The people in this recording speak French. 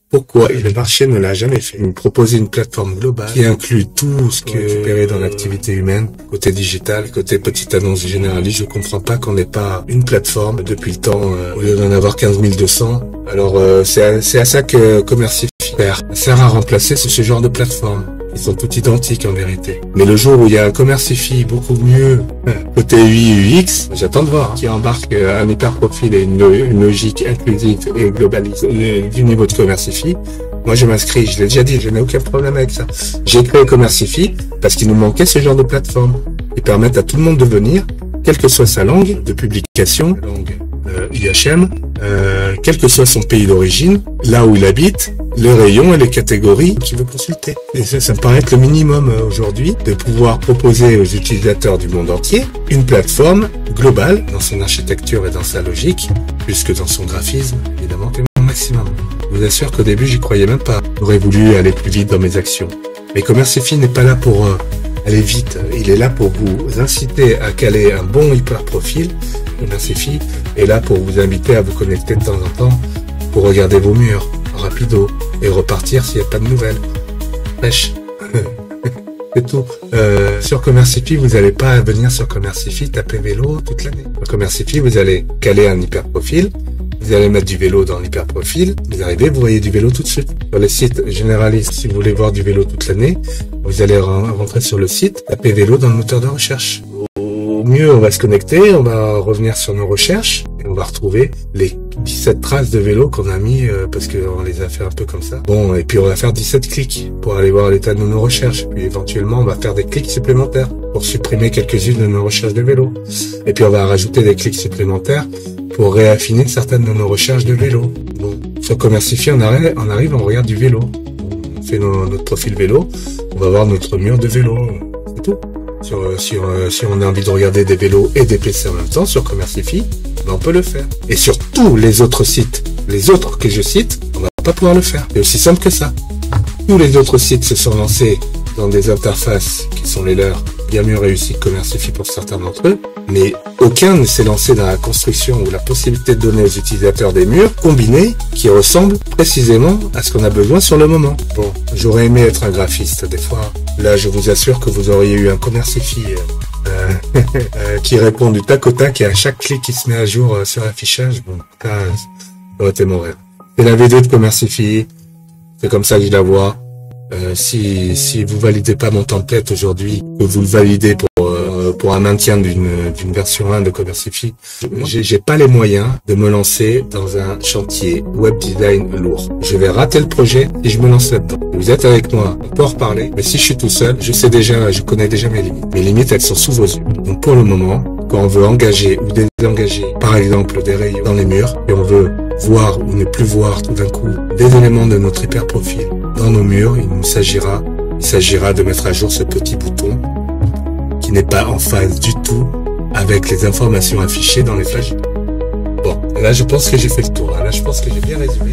Pourquoi? Et le marché ne l'a jamais fait. Nous proposer une plateforme globale qui inclut tout ce qui est récupéré dans l'activité humaine, côté digital, côté petite annonce généraliste. Je comprends pas qu'on n'ait pas une plateforme depuis le temps, au lieu d'en avoir 15 200. Alors, c'est à ça que Commercify sert à remplacer ce genre de plateforme. Ils sont tous identiques en vérité. Mais le jour où il y a un Commercify beaucoup mieux, côté UI, UX, j'attends de voir, qui embarque un hyper profil et une logique inclusive et globalisée du niveau de Commercify. Moi, je m'inscris, je l'ai déjà dit, je n'ai aucun problème avec ça. J'ai créé Commercify parce qu'il nous manquait ce genre de plateforme qui permettent à tout le monde de venir, quelle que soit sa langue de publication, langue IHM, quel que soit son pays d'origine, là où il habite, les rayons et les catégories qu'il veut consulter. Et ça me paraît être le minimum aujourd'hui de pouvoir proposer aux utilisateurs du monde entier une plateforme globale dans son architecture et dans sa logique, plus que dans son graphisme, évidemment, c'est mon maximum. Je vous assure qu'au début, j'y croyais même pas. J'aurais voulu aller plus vite dans mes actions. Mais Commercify n'est pas là pour aller vite. Il est là pour vous inciter à caler un bon hyper profil. Commercify est là pour vous inviter à vous connecter de temps en temps pour regarder vos murs rapido et repartir s'il n'y a pas de nouvelles. Pêche. C'est tout. Sur Commercify, vous n'allez pas venir sur Commercify taper vélo toute l'année. Sur Commercify, vous allez caler un hyper profil. Vous allez mettre du vélo dans l'hyper profil. Vous arrivez, vous voyez du vélo tout de suite. Sur les sites généralistes, si vous voulez voir du vélo toute l'année, vous allez rentrer sur le site, taper vélo dans le moteur de recherche. Au mieux, on va se connecter, on va revenir sur nos recherches et on va retrouver les 17 traces de vélo qu'on a mis parce qu'on les a fait un peu comme ça. Bon, et puis on va faire 17 clics pour aller voir l'état de nos recherches. Puis éventuellement, on va faire des clics supplémentaires pour supprimer quelques-unes de nos recherches de vélo. Et puis on va rajouter des clics supplémentaires pour réaffiner certaines de nos recherches de vélo. Bon, sur Commercify, on arrive, on regarde du vélo. On fait notre profil vélo, on va voir notre mur de vélo. C'est tout. Si on a envie de regarder des vélos et des PC en même temps sur Commercify, ben on peut le faire. Et sur tous les autres sites, les autres que je cite, on va pas pouvoir le faire. C'est aussi simple que ça. Tous les autres sites se sont lancés dans des interfaces qui sont les leurs, bien mieux réussies que Commercify pour certains d'entre eux, mais aucun ne s'est lancé dans la construction ou la possibilité de donner aux utilisateurs des murs combinés qui ressemblent précisément à ce qu'on a besoin sur le moment. Bon, j'aurais aimé être un graphiste des fois. Là, je vous assure que vous auriez eu un Commercify qui répond du tac au tac et à chaque clic qui se met à jour sur l'affichage. Bon, ça aurait été mon rêve. C'est la vidéo de Commercify. C'est comme ça que je la vois. Si vous validez pas mon template aujourd'hui, que vous le validez pour un maintien d'une version 1 de Commercify, j'ai pas les moyens de me lancer dans un chantier web design lourd. Je vais rater le projet et je me lance là-dedans. Vous êtes avec moi, on peut en reparler, mais si je suis tout seul, je connais déjà mes limites. Mes limites, elles sont sous vos yeux. Donc pour le moment, quand on veut engager ou désengager, par exemple, des rayons dans les murs, et on veut voir ou ne plus voir tout d'un coup des éléments de notre hyper profil dans nos murs, il s'agira de mettre à jour ce petit bouton qui n'est pas en phase du tout avec les informations affichées dans les flash. Bon, là je pense que j'ai fait le tour. Là je pense que j'ai bien résumé.